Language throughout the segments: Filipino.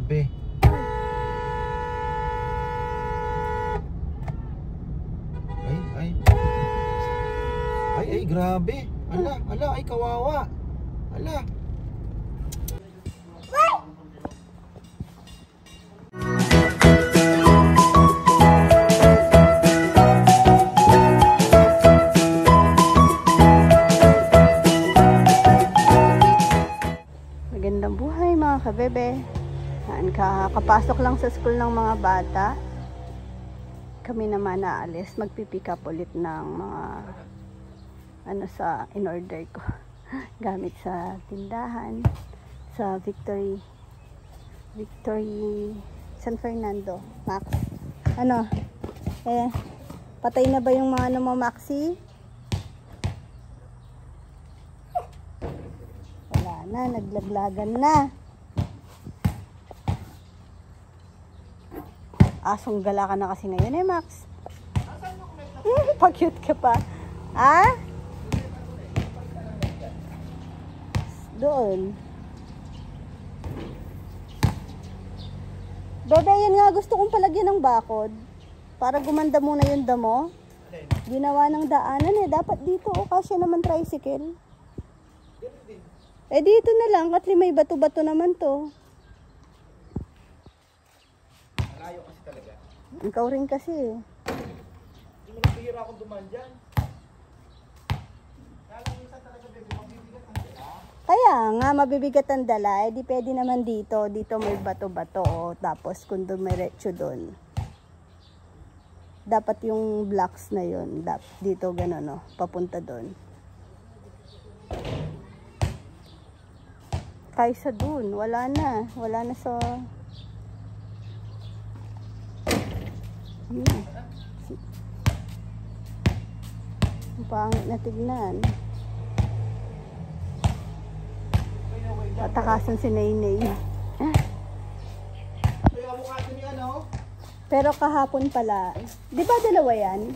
grabe. Ay, grabe. Ala, ay kawawa. Ala. Magandang buhay mga kabebe. Kakapasok lang sa school ng mga bata. Kami naman naalis. Magpipick up ulit ng mga sa in-order ko. Gamit sa tindahan. Sa Victory San Fernando. Max. Patay na ba yung mga mo, Maxi? Wala na, naglaglagan na. Asong gala ka na kasi ngayon Max. Pa-cute ka pa. Doon. Bebe, yan nga gusto kong palagyan ng bakod. Para gumanda muna yung damo. Ginawa ng daanan Dapat dito kasi naman tricycle. Dito na lang. Kasi may bato-bato naman to. Malayo kasi talaga. Ikaw rin kasi. Hindi mo nabihira akong dumaan dyan. Kaya nga, mabibigat ang dala. Di pwede naman dito. Dito may bato-bato. Tapos kung dumiretso doon. Dapat yung blocks na yun. Dito gano'n, papunta doon. Kaysa doon. Wala na. Wala na sa... Ang pangit na tignan. Patakasan si Naynay. Pero kahapon pala. Di ba dalawa yan?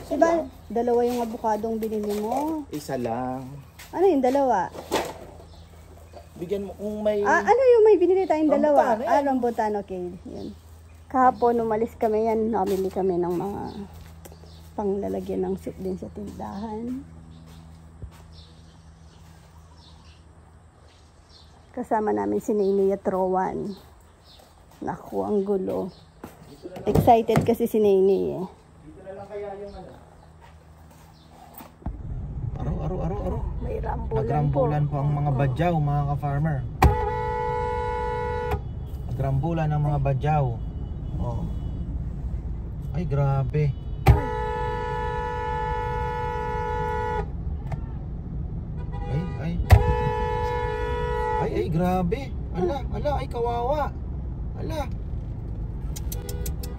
Di ba dalawa yung avocadong binili mo? Isa lang. Ano yung dalawa? Bigyan mo kung may... ano yung may binili tayong dalawa? Rambutan, Rambutan, okay. Yan. Kahapon, umalis kami yan. Namili kami ng mga panglalagyan ng soup din sa tindahan. Kasama namin si Nainay at Rowan. Naku, ang gulo. Excited kasi si Nainay Dito na lang kaya yung Aro. May rambulan Nagrambulan po ang mga badyaw, mga ka-farmer. Nagrambulan ang mga badyaw. Ay, grabe. Ay, grabe. Ala, ay kawawa. Ala.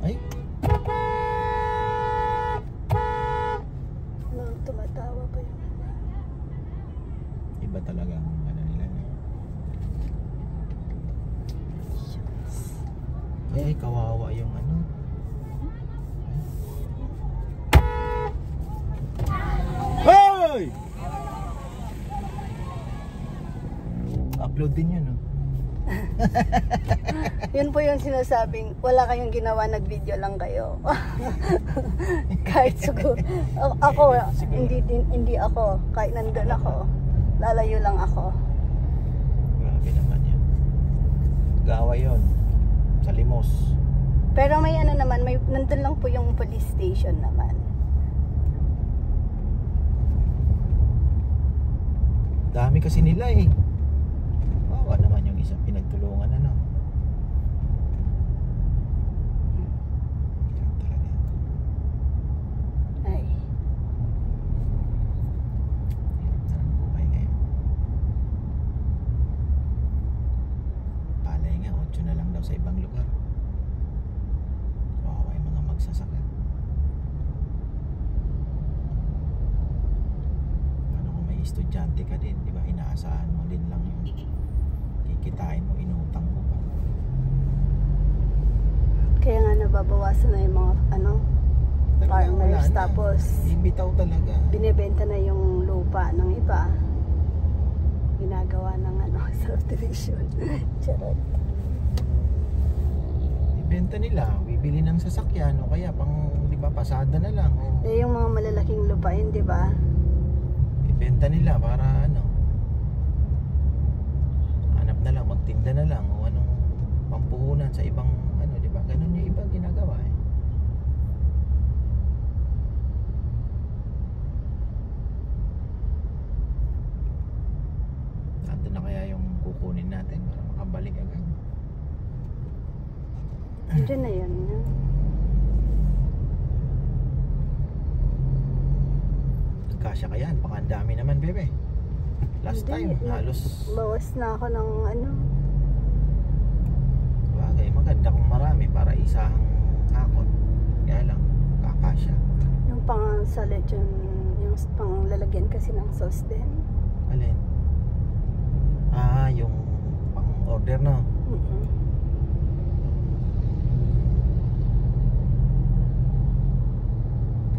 Ay. Tumatawa pa yun. Iba talaga ang nila. Ay, kawawa yung Hey! Upload din yun, Yun po yung sinasabing wala kayong ginawa, nag-video lang kayo. Kahit siguro ako hindi ako, kahit nandun ako, lalayo lang ako. Grabe naman yan. Gawa yun sa Limos. Pero may naman, nandun lang po yung police station naman. Dami kasi nila Wawa naman yung isang pinagtulungan talaga. Ay. Ang buhay ngayon. Palay nga, 8 na lang daw sa ibang lugar. Wawa yung mga magsasaka. Paano kung may estudyante ka din, di ba? Inaasahan mo din lang yung kikitain mo, inutang mo pa. Kaya nga nababawasan na yung mga farmers, tapos bibitaw talaga. binibenta na yung lupa ng iba. Ginagawa ng subdivision. Charot. ibebenta nila, bibili ng sasakyan o kaya pang, di ba, pasada na lang. O, Eh, yung mga malalaking lupain, di ba? ibenta nila para ano, hanap na lang, magtinda na lang o anong pampuhunan sa ibang ano, di ba? Ganun yung iba ginagawa eh. Nandun na kaya yung kukunin natin para makabalik agad. Diyan na yun. Kasya kaya, baka ang dami naman, bebe. Last Hindi, time, halos bawas na ako ng ano. bagay, maganda kung marami para isahang akot. Kaya lang, kakasya. Yung pang salit, yung pang lalagyan kasi ng sauce din. Alin? Yung pang order, no? Mm-mm.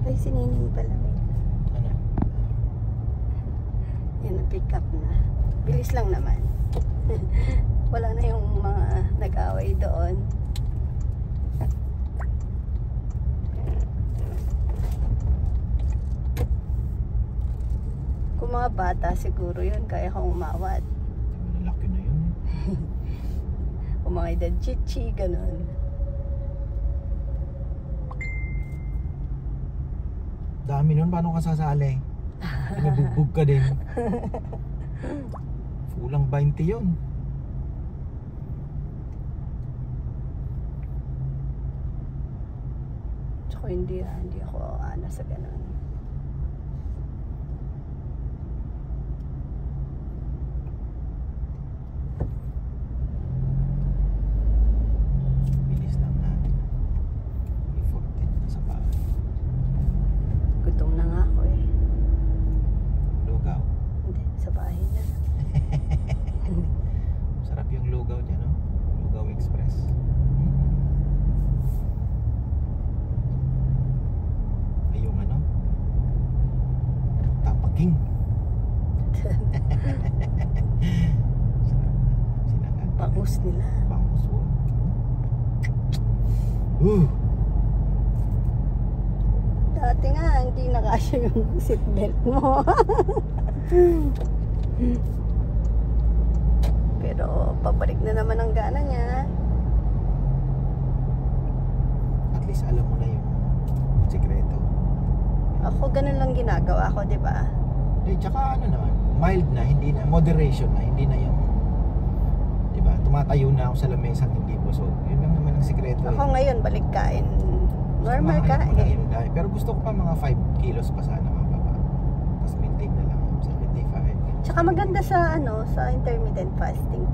Ay, sinining pala. Ano? Yan, na-pick up na. Bilis lang naman. Wala na yung mga nag-away doon. Kung mga bata siguro yun, kaya kong umawat. Malaki na yun. Kung mga edad chichi, ganun. Dami nun, paano ka sasali? Pinabugbog ka din. Kulang 20 yun. Tsaka hindi ako ano sa ganun. Bilis lang natin. 14 sa bahay. Gutom na nga ako eh. Lugaw. Hindi, sa bahay na. Sarap yung lugaw dyan, no? Lugaw Express. Ay, yung ano? Tapaking. Sarap. Sinagan. Bangus nila. Bangus. Dati nga, hindi nakasya yung seatbelt mo. Pero pabalik na naman ang gana niya. At least alam mo na yung sikreto. Ako ganun lang ginagawa ko, di ba? Tsaka ano naman, mild na, hindi na, moderation na, hindi na yung, di ba, tumatayo na ako sa lamesang hindi busog. Yun lang naman ang sikreto. Ako ngayon, balik kain. Normal kain. Pero gusto ko pa mga 5 kilos pa sana mababa. Tapos maintain na lang 75. Tsaka maganda sa sa intermittent fasting.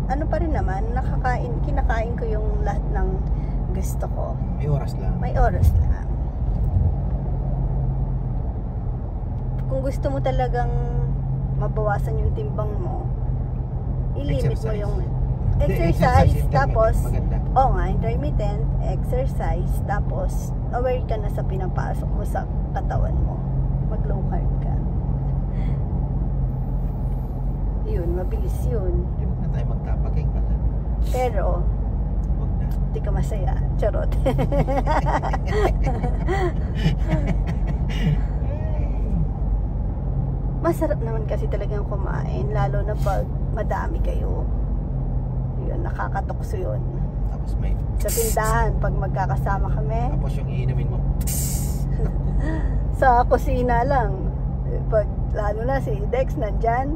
Ano pa rin naman, kinakain ko yung lahat ng gusto ko. May oras lang. May oras lang. Kung gusto mo talagang mabawasan yung timbang mo, ilimit mo yung exercise, tapos maganda. intermittent exercise, tapos aware ka na sa pinapasok mo sa katawan mo. Mag low carb ka. Yun, mabilis yun. Di ba na tayo magtapaking pala? Pero Huwag na. di ka masaya. Charot. Masarap naman kasi talagang kumain, lalo na pag madami kayo. Yun, nakakatukso yun. Tapos may, Sa tindahan, pag magkakasama kami, tapos yung iinumin mo. sa kusina lang. Pag lalo na si Dex nandyan,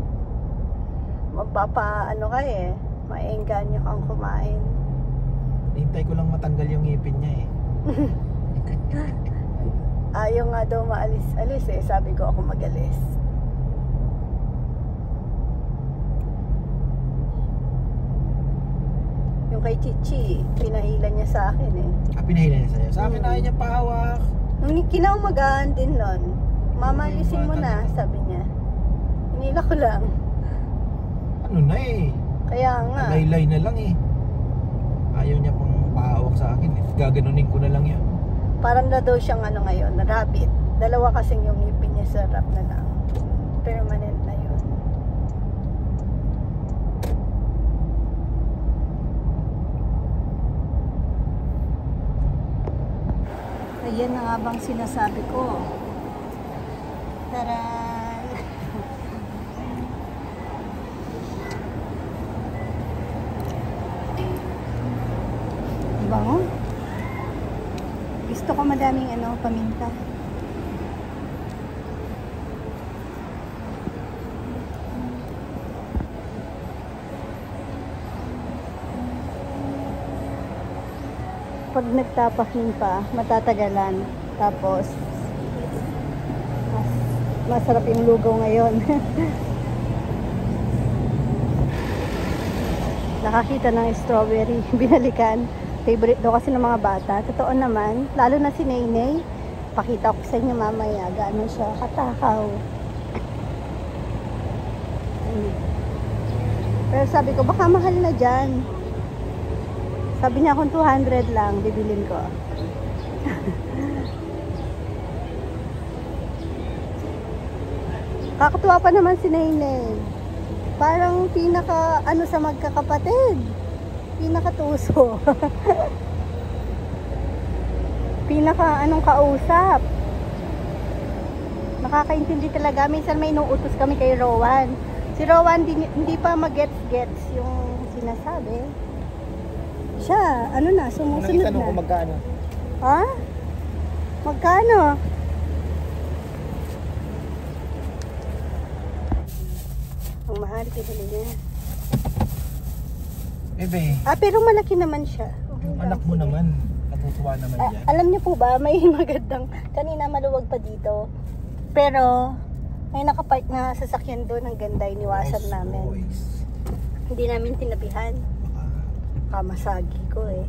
magpapaano ka eh, maengganyo kang kumain. Hintay ko lang matanggal yung ngipin niya eh. Ayaw nga daw maalis-alis eh, sabi ko ako magalis. Yung kay Chichi, pinahila niya sa akin eh. Pinahilan niya sa'yo. Sa akin ayaw niya pahawak. Nung kinaumagaan din nun, mama, alisin mo na, Bata. sabi niya. Hinila ko lang. Ano na eh. Kaya nga, Laylay na lang eh. Ayaw niya pang pahawak sa akin. Gaganunin ko na lang yan. parang na daw siyang ngayon, rabbit. Dalawa kasing yung ngipin niya sa rap na lang. Permanent na yun. Yan na nga bang sinasabi ko. Tara! Bango. Gusto ko madaming paminta. Pag nagtapahin pa, matatagalan. Tapos, masarap yung lugaw ngayon. Nakakita ng strawberry, binalikan. Favorite daw kasi ng mga bata. Totoo naman, lalo na si Nainay. Pakita ko sa inyo mamaya, gaano siya katakaw. Pero sabi ko, baka mahal na dyan. Sabi niya kung 200 lang, bibilin ko. Kakatuwa pa naman si Nainay. Parang pinaka sa magkakapatid. Pinakatuso. Pinaka kausap. Nakakaintindi talaga. Minsan may inuutos kami kay Rowan. Si Rowan hindi pa mag-gets yung sinasabi. Siya, sumusunod na. Kung magkano. Ha? Magkano? Ang mahal, pinili niya. Bebe. Pero malaki naman siya. Yung anak mo naman, natutuwa naman yan. Alam niyo po ba, may magandang, kanina maluwag pa dito. Pero, may nakapark na sasakyan doon, ang ganda, iniwasan namin. Hindi namin tinabihan. Kamasagi ko eh.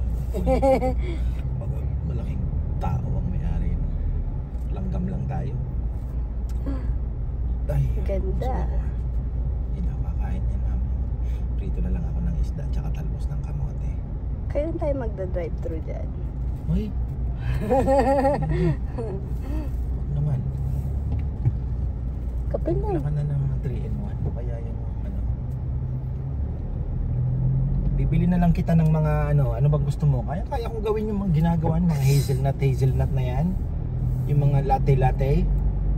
Malaking tao ang may-ari. Langgam lang tayo. Ay, ganda. Hindi na makain yan, ma'am. Prito na lang ako ng isda tsaka talbos ng kamote. Kailan tayo magda-drive-thru dyan? Uy! Naman. Kapil na. Wala ka na ng 3-in-1. Kaya yung bibili na lang kita ng mga ano bang gusto mo? Kaya kong gawin yung mga ginagawa ng mga hazelnut na yan. Yung mga latte.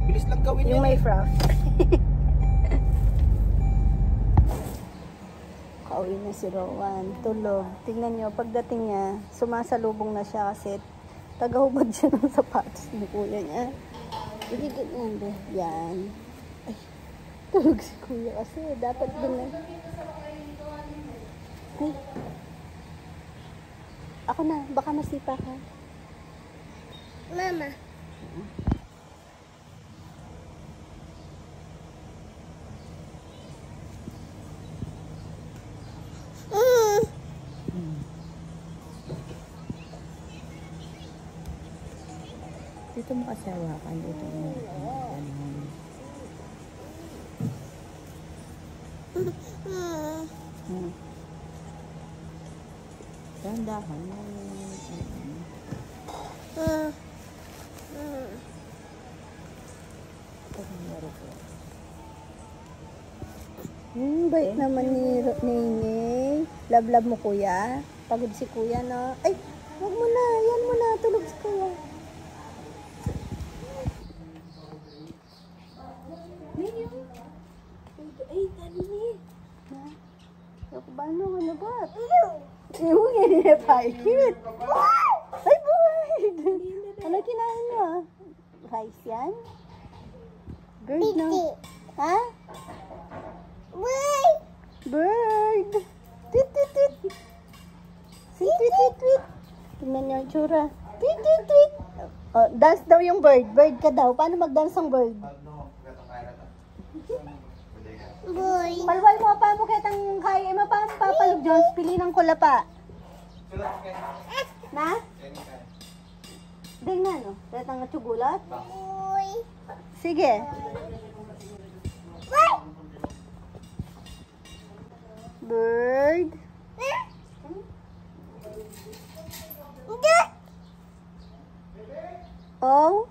Bilis lang gawin yung yan. May froth. Kauwi na si Rowan. Tulog. Tingnan nyo, pagdating niya, sumasalubong na siya kasi tagahubad siya ng sapatos ng kuya niya. Yan. Ay, tulog si kuya kasi dapat din na. Ay. Ako na, baka masipa ka. Mama. Dito mo kasi hawakan. Dito mo. Dahan-dahan. Bait naman ni Nene. Love mo kuya. Pagod si kuya na. Ay, wag mo na. Yan mo na. Tulog si kuya. Ay, dali. Paano ano ba? Yung hindi pa. Cute. Ay, bird. Ano kinain mo? Rice yan? Bird na. Ha? Bird. Tweet, tweet, tweet. Tweet, tweet, tweet, tweet. Tingnan niyo ang tsura. Tweet, tweet, tweet. Oh, dance daw yung bird. Bird ka daw. Paano mag-dance ang bird? Boy. Palwal mo pa mo kitang kaya mo pa papalog Jones. Pili ng kulapa. Na? Ding na no? Datang tsugulat? Boy. Sige. Bird. Oh.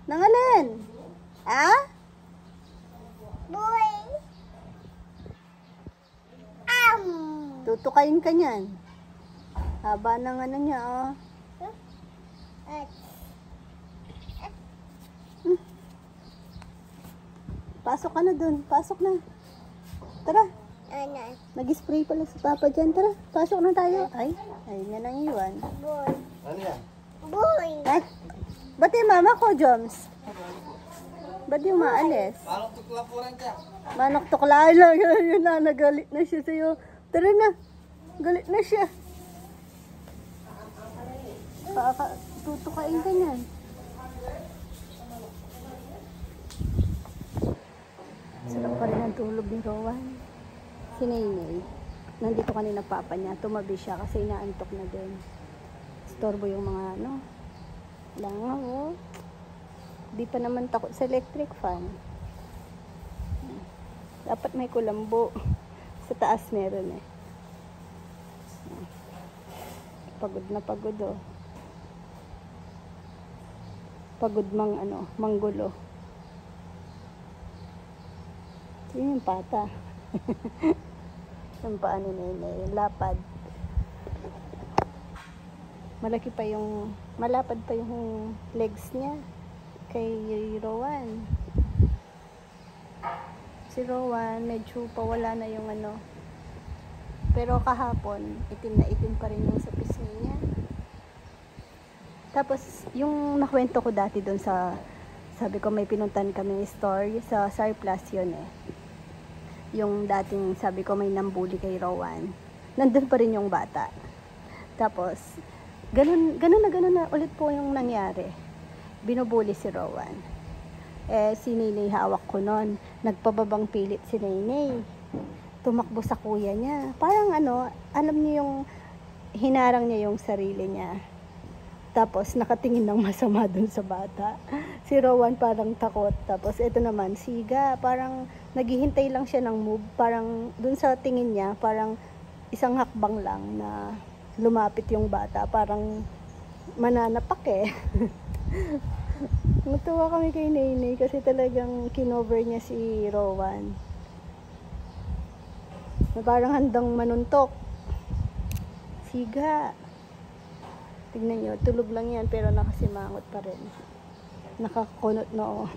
Nangalan? Ah? Boy. Tutukayin ka niyan. Haba ng ano niya, oh. Pasok ka na dun. Pasok na. Tara. Nag-spray pala si Papa dyan. Tara, pasok na tayo. Ay, ayun yan ang iwan. Ano yan? Ay, ba't yung mama ko, Joms? Ba't yung maalis? Parang tukla po rin ka. Manok tukla lang. Yun na, nagalit na siya sa'yo. Tara na. Galit na siya. Tutukain ka niyan. Sarap pa rin ang tulog ni Rowan. Si Naynay, nandito kanina papa niya. Tumabi siya kasi inaantok na din. Storbo yung mga ano. Langaw, oh. Di pa naman takot sa electric fan. Dapat may kulambo. Sa taas meron eh. Pagod na pagod, oh. Pagod manggulo. Yun yung pata. Yung paa ni Nene, lapad. Malapad pa yung legs niya kay Rowan. Si Rowan, medyo pawala na yung ano. Pero kahapon, itim na itim pa rin yung sa pisngi niya. Tapos, yung nakwento ko dati doon sa, sabi ko may pinuntan kami store, sa Surplus yun eh. Yung dating sabi ko may nambuli kay Rowan. Nandun pa rin yung bata. Tapos, ganun na ulit po yung nangyari. Binubuli si Rowan. Si Ninay hawak ko nun. Nagpababang pilit si Ninay. Tumakbo sa kuya niya. Parang alam niyo yung hinarang niya yung sarili niya. Tapos nakatingin ng masama dun sa bata. Si Rowan parang takot. Tapos ito naman, Siga, parang naghihintay lang siya ng move. Parang dun sa tingin niya, parang isang hakbang lang na lumapit yung bata. Parang mananapak eh. Natuwa kami kay Naynay kasi talagang kinover niya si Rowan. Na parang handang manuntok. Siga. Tignan nyo, tulog lang yan pero nakasimangot pa rin. Nakakunot noo.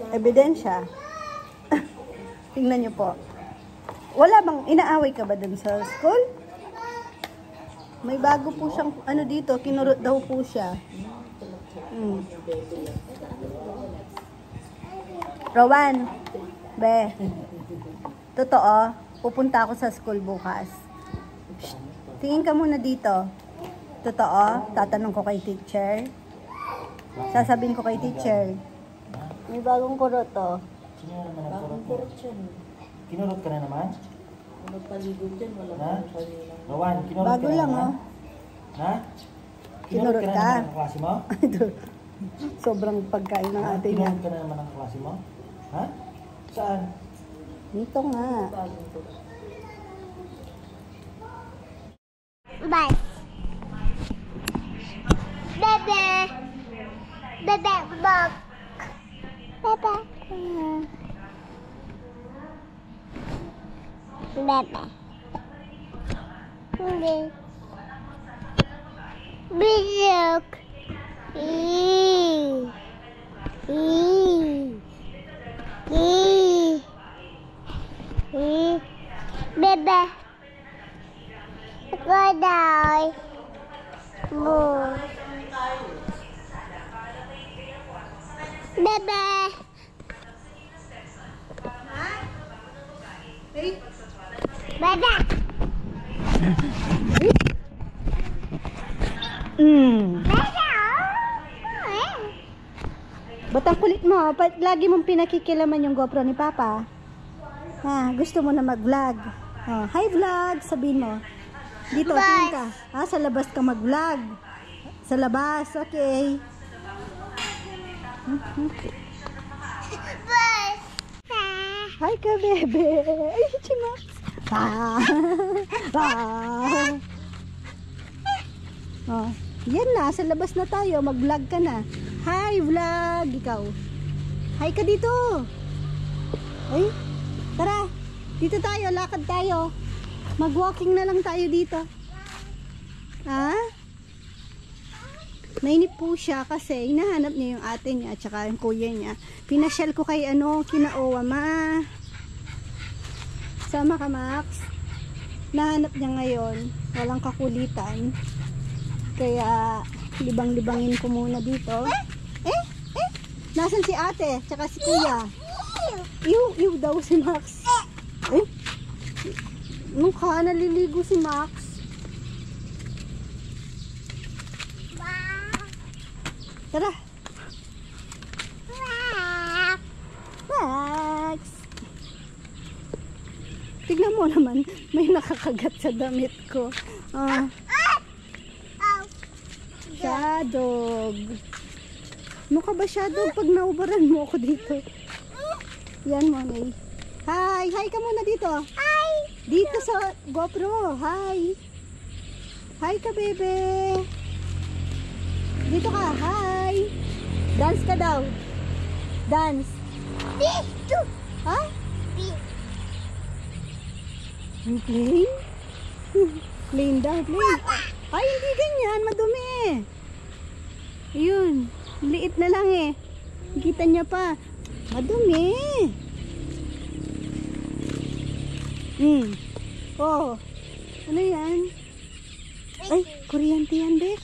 Ebidensya. Tingnan nyo po. Wala bang, inaaway ka ba dun sa school? May bago po siyang, dito, kinurot daw po siya. Rowan, be, totoo, pupunta ako sa school bukas. Tingin ka muna dito. Totoo, tatanong ko kay teacher. Sasabihin ko kay teacher. May bagong kurot, oh. Sino naman ang Bagong kurot siya. Kinurot ka na naman? Nagpaligod dyan, wala Ha? pa kanina. Rowan, kinurot Bago ka na lang, naman? oh. Ha? Kinurot na ka? naman ang klase mo? Sobrang pagkain ng ate niya. Kinurot ka na naman ang klase mo? Ha? Saan? Dito nga. Bagong kurot. Bye. Bebe. Bebe, bak. Bebe. Bebe. Bebe. Bilok. Bebe. Goodbye. Boo. Bebe. Bebe. Ba't ang kulit mo? Ba't lagi mong pinakikilaman yung GoPro ni Papa? Ha, gusto mo na mag-vlog? Hi vlog, sabihin mo. Dito, tingin ka. Sa labas ka mag-vlog. Sa labas, okay. Hi ka, bebe. Ay, si Max. Oh, yan na, sa labas na tayo. Mag-vlog ka na. Hi, vlog. Ikaw. Hi ka dito. Ay, tara. Dito tayo, lakad tayo. Mag-walking na lang tayo dito. Ha? Nainip po siya kasi hinahanap niya yung ate niya at saka yung kuya niya. Pinasyal ko kay kinaowa ma. Sama ka, Max. Nahanap niya ngayon. Walang kakulitan. Kaya libang-libangin ko muna dito. Nasaan si ate? Tsaka si kuya? Iw daw si Max. Mukha naliligo si Max. Tara. Max. Tignan mo naman, may nakakagat sa damit ko. Shadog. Mukha ba shadog pag naubaran mo ako dito? Yan mo, May. Hi! Hi ka muna dito. Hi! Dito sa GoPro. Hi! Hi ka, bebe. Dito ka. Hi! Dance ka daw. Dance. Ha? Playing? Playing daw. Playing. Ay, hindi ganyan. Madumi. Ayun. Liit na lang eh. Kita niya pa. Madumi. Oh. Ano yan? Ay, kuryente yan, be.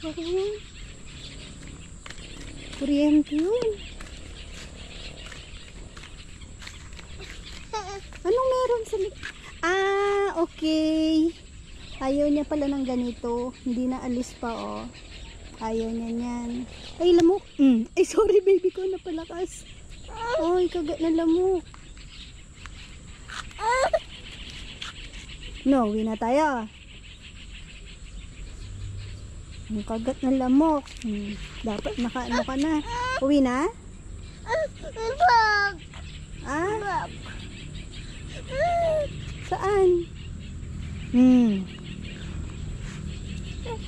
Okay yan. Kuryente yun. Anong meron sa okay. Ayaw niya pala ng ganito. Hindi na alis pa, oh. Ayaw niya niyan. Ay, lamok. Ay, sorry, baby ko. Napalakas. Ay, kagat na lamok. No, uwi na tayo. Ang kagat na lamok. Dapat nakaano ka na. Uwi na? Saan?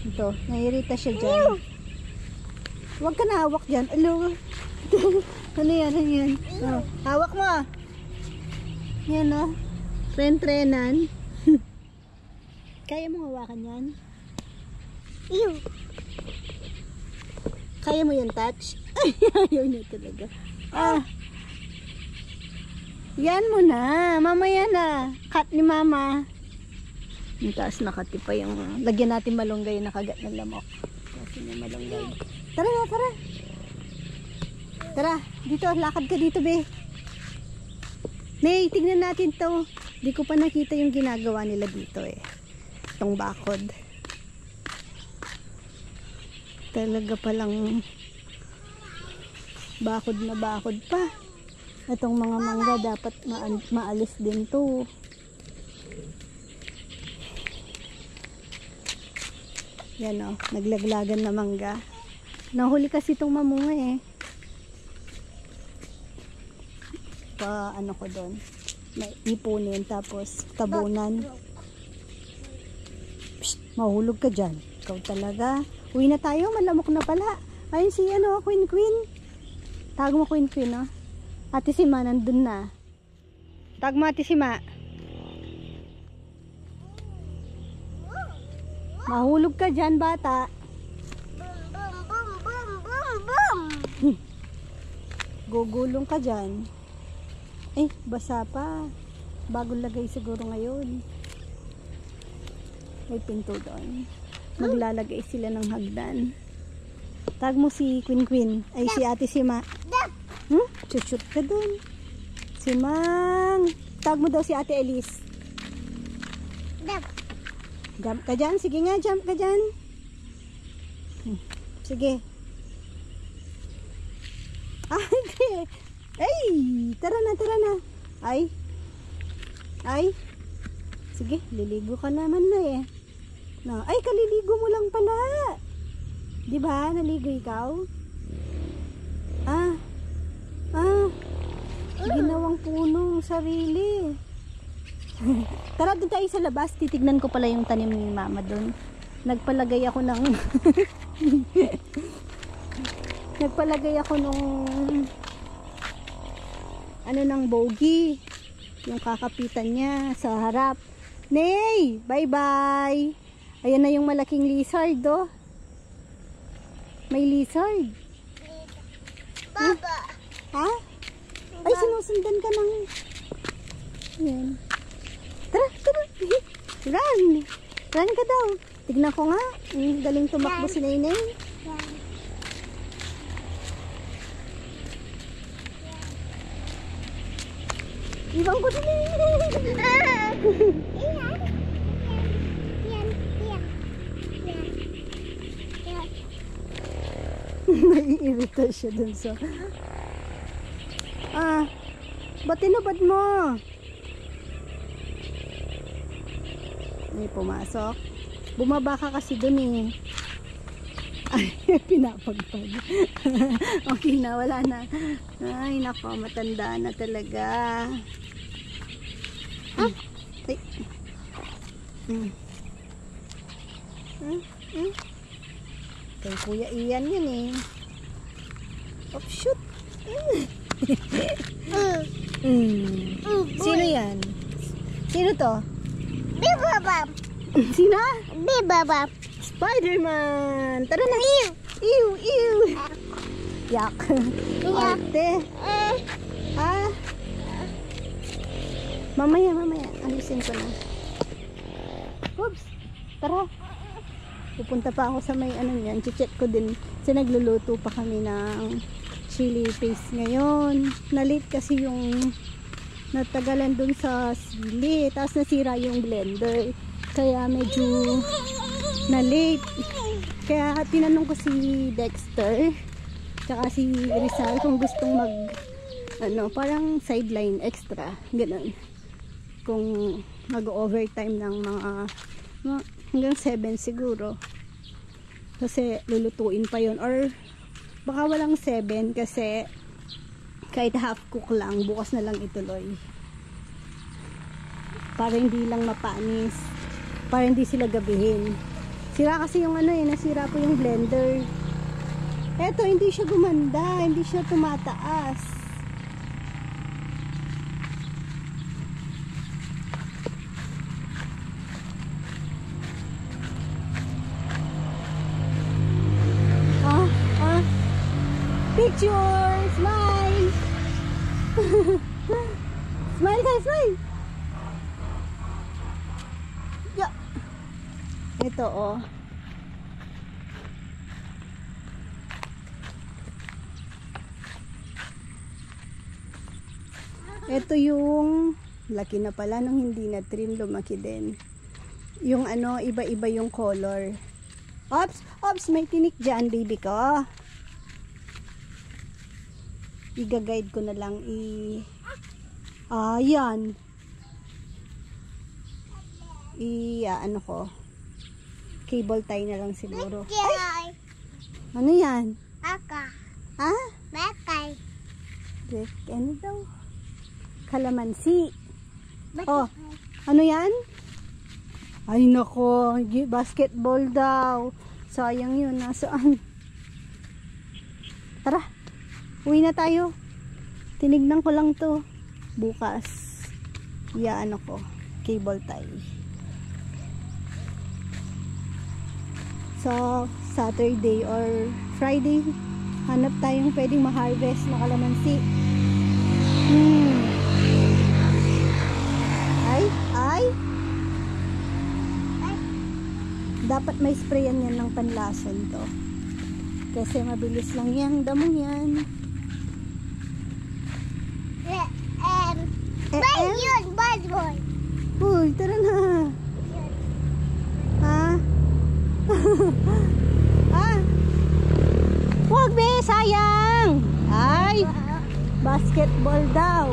Ito, nairita siya dyan. Huwag ka na hawak dyan. Alo. Ano yan? Ano yan? Oh, hawak mo. Yan o. Tren-trenan. Kaya mo hawakan yan? Kaya mo yan, touch? Ay, ayaw niya talaga. Yan mo na. Mamaya na. Cut ni mama. Yung taas nakatipa yung lagyan natin malunggay na kagat ng lamok. Kasi may malunggay. Tara na, tara. Tara, dito, lakad ka dito, be. May, tignan natin to. Di ko pa nakita yung ginagawa nila dito eh. Itong bakod. Talaga palang bakod na bakod pa. Itong mga mangga dapat maalis din to. Yan o, naglaglagan na mangga. Nahuli kasi itong mamunga eh. Ano ko doon? May ipunin tapos tabunan. Psst, mahulog ka dyan. Ikaw talaga. Uwi na tayo, malamok na pala. Ayun si Queen. Tago mo Queen, no? Ate Sima, nandun na. Tago mo Ate Sima. Mahulog ka dyan, bata. Gugulong ka dyan. Eh, basa pa. Bagong lagay siguro ngayon. May pinto doon. Maglalagay sila ng hagdan. Tag mo si Queen. Ay, si Ate Sima. Chuchut ka doon. Simang. Tag mo daw si Ate Elise. Jump ka dyan. Sige nga, jump ka dyan. Sige. Ay, tara na. Ay. Sige, liligo ka naman na eh. No. Ay, kaliligo mo lang pala. Di ba? Naligo ikaw? Ginawang punong sarili. Tara, doon tayo sa labas. Titignan ko pala yung tanim ni mama doon. Nagpalagay ako ng ng bogey. Yung kakapitan niya sa harap. Nay! Bye-bye! Ayan na yung malaking lizard, oh. May lizard. Baba. Ha? Ay, sinusundan ka ng... Ayan. Tara, tara. Run! Run ka daw. Tignan ko nga. Galing tumakbo si Nainay. Iwan ko si Nainay. Naiirita siya dun sa... ba't tinubad mo? May pumasok. Bumaba ka kasi dun eh. Ay, pinapagpag. Okay na, wala na. Ay, nako, matanda na talaga. Ay. Kay Kuya Ian yun eh. Oh, shoot. Sino yan? Sino to? Bibabab. Sino? Bibabab. Spider-Man! Tara na! Ew! Ew! Yak! Ate! Mamaya. Alisin ko na. Oops! Tara! Pupunta pa ako sa may ano yan. Check ko din. Kasi nagluluto pa kami ng chili paste ngayon. Na-late kasi yung natagalan dun sa sili. Tapos nasira yung blender. Kaya medyo na-late. Kaya tinanong ko si Dexter tsaka si Rizal kung gustong mag parang sideline extra. Ganun. Kung mag-overtime ng mga hanggang 7 siguro. Kasi lulutuin pa yon or baka walang 7 kasi kahit half cook lang, bukas na lang ituloy. Para hindi lang mapanis. Para hindi sila gabihin. Sira kasi yung nasira po yung blender. Eto, hindi siya gumanda, hindi siya tumataas. Picture! Smile! Smile guys, smile! Yeah. Ito oh. Ito yung laki na pala nung hindi na trim, lumaki din. Yung iba-iba yung color. Ops, may tinik dyan, baby ko. Iga-guide ko na lang yan. Ko. Cable tie na lang siguro. Ay! Ano yan? Baka. Ha? Bakay. Ano daw? Kalamansi. Oh, ano yan? Ay nako, basketball daw. Sayang yun, nasaan? Tara, uwi na tayo. Tinignan ko lang to. Bukas, ko, cable tie. So, Saturday or Friday, hanap tayong pwedeng ma-harvest na kalamansi. Ay. Dapat may sprayan yan ng panlason to. Kasi mabilis lang yan, damo yan. Yun, bad boy. Uy, tara na. Huwag be, sayang. Ay, basketball daw.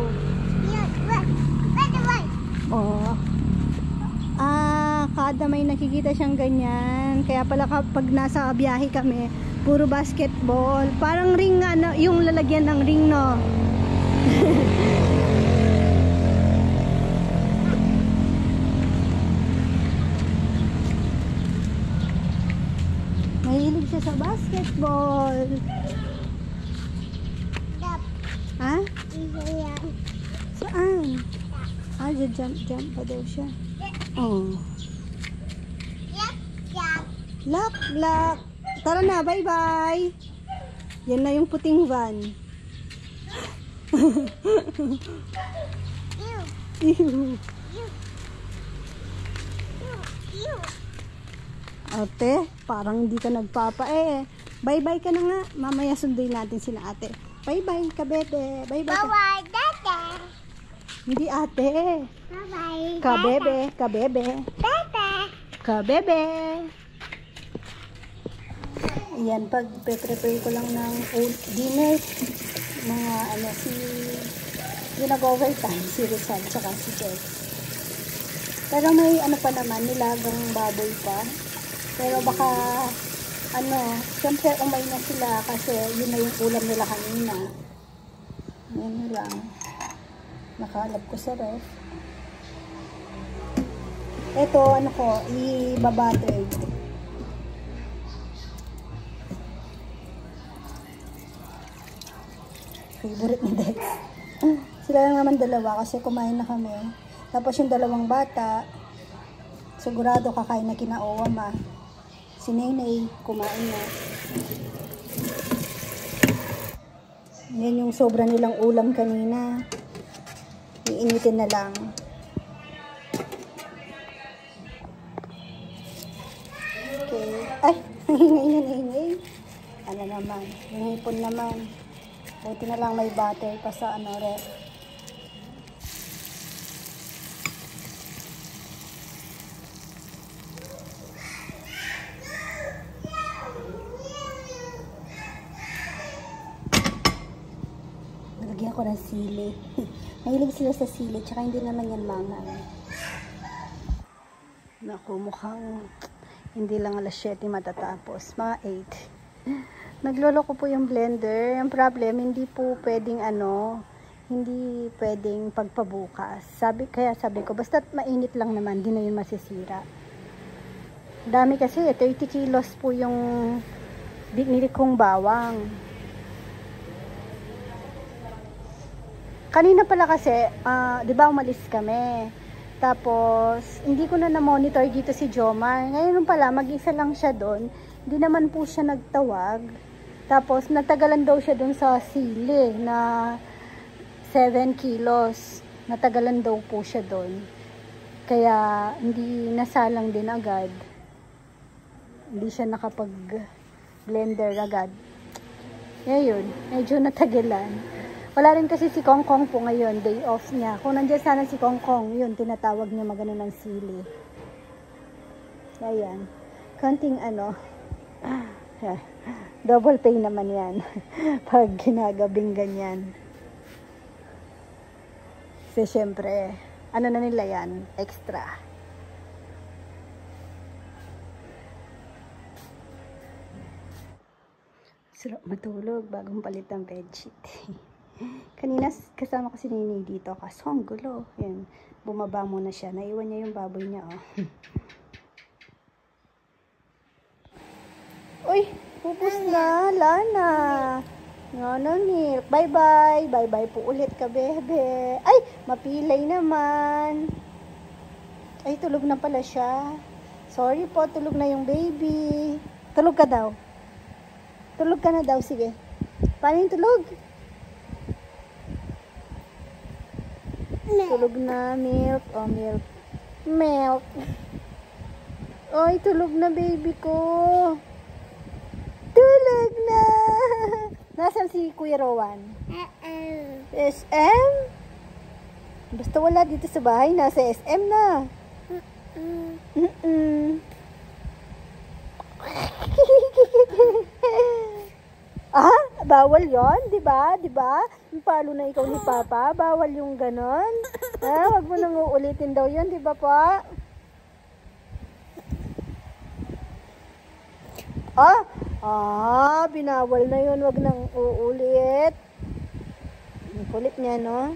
Yun, bad boy. Oh. kalsada may nakikita siyang ganyan. Kaya pala kapag nasa biyahe kami, puro basketball. Parang ring, ano, yung lalagyan ng ring, no? Mahilig siya sa basketball. Ha? Saan? Ah, jump pa daw siya. Oh. Lock. Tara na, bye-bye. Yan na yung puting van. Ate, parang hindi ka nagpapa Bye-bye ka na nga. Mamaya sunduin natin sila ate. Bye-bye ka, bebe. Bye-bye ka. Bye-bye, Dada. Hindi ate. Bye-bye. Kabebe. Dada. Kabebe. Yan, pag-prepare ko lang ng dinner. Mga ano, yung nag-overtime, si Rizal, tsaka si Jeff. Pero may ano pa naman, nilagang baboy pa. Pero baka, ano, siyempre umay na sila kasi yun na yung ulam nila kanina. Yan na lang. Nakalap ko sa ref. Ito, ano ko, i-babattered. Favorite ni Dex. Sila lang naman dalawa kasi kumain na kami. Tapos yung dalawang bata, sigurado kakain na kinaowa ma. Si Nenay, kumain na. Yan yung sobra nilang ulam kanina. Iinitin na lang. Okay. Ay, hingay. Ano naman, hingipon naman. Buti na lang may butter pa sa ano, ref. Nalagyan ko ng sili. Mahilig sila sa sili, tsaka hindi naman yan mangang. Naku, mukhang hindi lang alas 7 matatapos. Mga 8. Naglolo ko po yung blender. Ang problem, hindi po pwedeng hindi pwedeng pagpabukas. Kaya sabi ko, basta mainit lang naman, di na yun masisira. Dami kasi, 30 kilos po yung binili kong bawang. Kanina pala kasi, di ba umalis kami. Tapos, hindi ko na na-monitor dito si Jomar. Ngayon pala, mag-isa lang siya doon. Hindi naman po siya nagtawag. Tapos, natagalan daw siya doon sa sili na 7 kilos. Natagalan daw po siya doon. Kaya, hindi nasalang din agad. Hindi siya nakapag-blender agad. Ngayon, medyo natagalan. Wala rin kasi si Kong Kong po ngayon, day off niya. Kung nandiyan sana si Kong Kong, yun, tinatawag niya magano ng sili. Ayan. Konting double pay naman yan. Pag ginagabing ganyan. Kasi syempre, ano na nila yan? Extra. Sarap matulog bagong palit ng bedsheet. Kanina kasama ko si Nini dito. Kaso ang gulo. Ayan, bumaba muna siya. Naiwan niya yung baboy niya. Uy! Pupus na, Lana. Ngano ni. Bye-bye. Bye-bye po ulit ka, bebe. Ay, mapilay naman. Ay, tulog na pala siya. Sorry po, tulog na yung baby. Tulog ka daw. Tulog ka na daw, sige. Paano yung tulog? Tulog na, milk. Oh, milk. Milk. Ay, tulog na baby ko. Tulog na! Nasaan si Kuya Rowan? SM? Basta wala dito sa bahay. Nasa SM na. Bawal yon, di ba? Di ba? Palo na ikaw ni Papa. Bawal yung ganon. Wag mo nang uulitin daw yon, di ba pa? Binawal na yun. Wag nang uulit. Ang kulit niya, no?